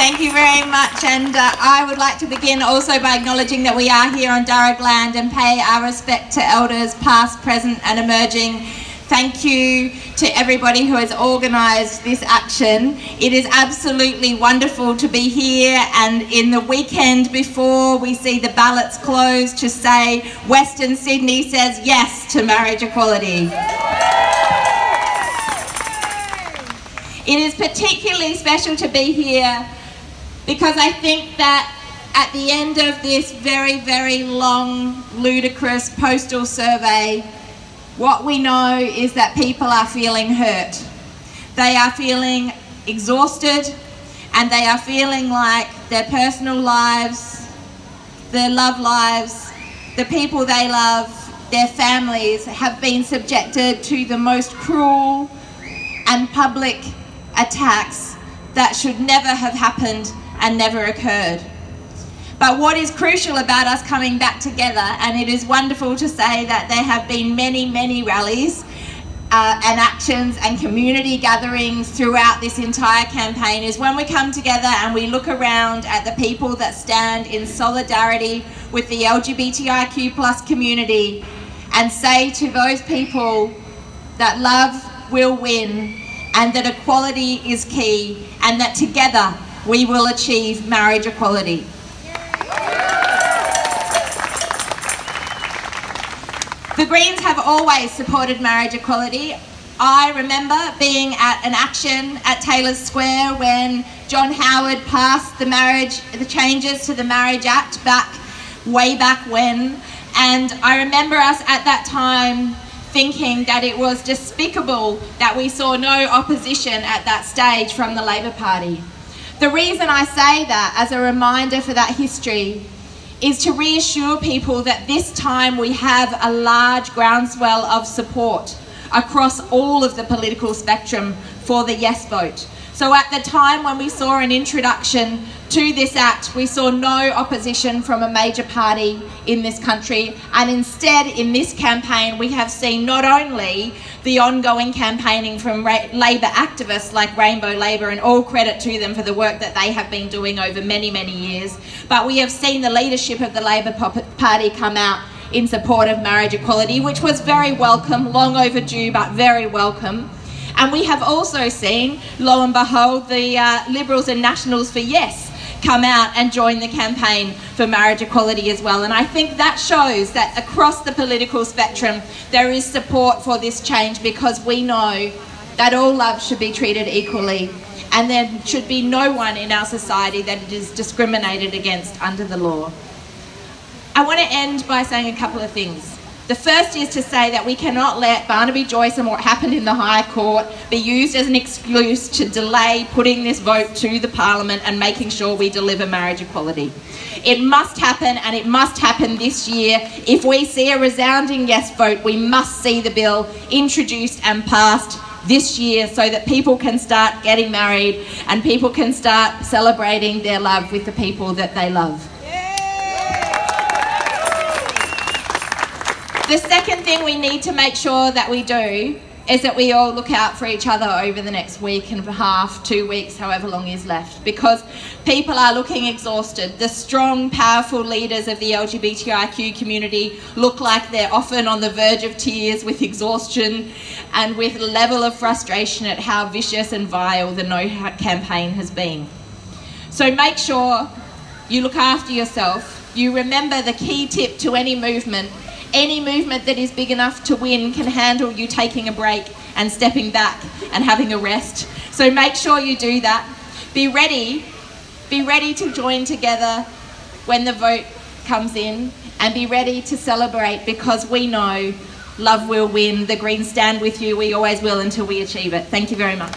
Thank you very much, and I would like to begin also by acknowledging that we are here on Darug land and pay our respect to elders past, present and emerging. Thank you to everybody who has organised this action. It is absolutely wonderful to be here, and in the weekend before we see the ballots close, to say Western Sydney says yes to marriage equality. It is particularly special to be here because I think that at the end of this very, very long, ludicrous postal survey, what we know is that people are feeling hurt. They are feeling exhausted, and they are feeling like their personal lives, their love lives, the people they love, their families have been subjected to the most cruel and public attacks that should never have happened and never occurred. But what is crucial about us coming back together, and it is wonderful to say that there have been many, many rallies and actions and community gatherings throughout this entire campaign, is when we come together and we look around at the people that stand in solidarity with the LGBTIQ+ community and say to those people that love will win, and that equality is key, and that together we will achieve marriage equality. The Greens have always supported marriage equality. I remember being at an action at Taylor Square when John Howard passed the changes to the Marriage Act way back when, and I remember us at that time thinking that it was despicable that we saw no opposition at that stage from the Labor Party. The reason I say that as a reminder for that history is to reassure people that this time we have a large groundswell of support across all of the political spectrum for the yes vote. So at the time when we saw an introduction to this act, we saw no opposition from a major party in this country, and instead in this campaign we have seen not only the ongoing campaigning from Labor activists like Rainbow Labor, and all credit to them for the work that they have been doing over many, many years, but we have seen the leadership of the Labor Party come out in support of marriage equality, which was very welcome, long overdue but very welcome. And we have also seen, lo and behold, the Liberals and Nationals for Yes come out and join the campaign for marriage equality as well. And I think that shows that across the political spectrum there is support for this change, because we know that all love should be treated equally, and there should be no one in our society that it is discriminated against under the law. I want to end by saying a couple of things. The first is to say that we cannot let Barnaby Joyce and what happened in the High Court be used as an excuse to delay putting this vote to the Parliament and making sure we deliver marriage equality. It must happen, and it must happen this year. If we see a resounding yes vote, we must see the bill introduced and passed this year so that people can start getting married and people can start celebrating their love with the people that they love. The second thing we need to make sure that we do is that we all look out for each other over the next week and a half, 2 weeks, however long is left, because people are looking exhausted. The strong, powerful leaders of the LGBTIQ community look like they're often on the verge of tears with exhaustion and with a level of frustration at how vicious and vile the No campaign has been. So make sure you look after yourself. You remember the key tip to any movement that is big enough to win can handle you taking a break and stepping back and having a rest. So make sure you do that. Be ready to join together when the vote comes in, and be ready to celebrate, because we know love will win. The Greens stand with you. We always will until we achieve it. Thank you very much.